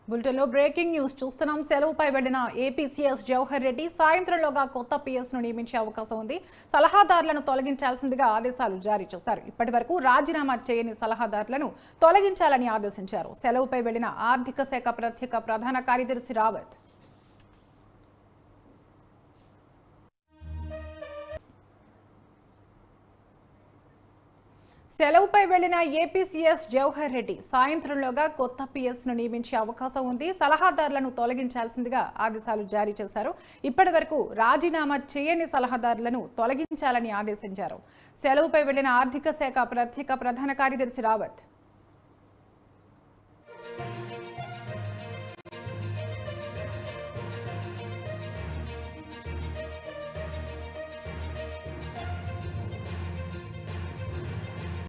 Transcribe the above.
బులెటిన్లో breaking news చూస్తున్నాం. సెలవుపై వెళ్లిన ఏపీ సీఎస్ జవహర్ రెడ్డి సాయంత్రంలోగా కొత్త పీఎస్ ను నియమించే అవకాశం ఉంది. సలహాదారులను తొలగించాల్సిందిగా ఆదేశాలు జారీ చేశారు. ఇప్పటి వరకు రాజీనామా చేయని సలహాదారులను తొలగించాలని ఆదేశించారు. సెలవుపై వెళ్లిన ఆర్థిక శాఖ ప్రత్యేక ప్రధాన కార్యదర్శి రావత్ సెలవుపై వెళ్లిన ఏపీ సీఎస్ జవహర్ రెడ్డి సాయంత్రంలోగా కొత్త పీఎస్ ను నియమించే అవకాశం ఉంది. సలహాదారులను తొలగించాల్సిందిగా ఆదేశాలు జారీ చేశారు. ఇప్పటి వరకు రాజీనామా చేయని సలహాదారులను తొలగించాలని ఆదేశించారు. సెలవుపై వెళ్లిన ఆర్థిక శాఖ ప్రత్యేక ప్రధాన కార్యదర్శి రావత్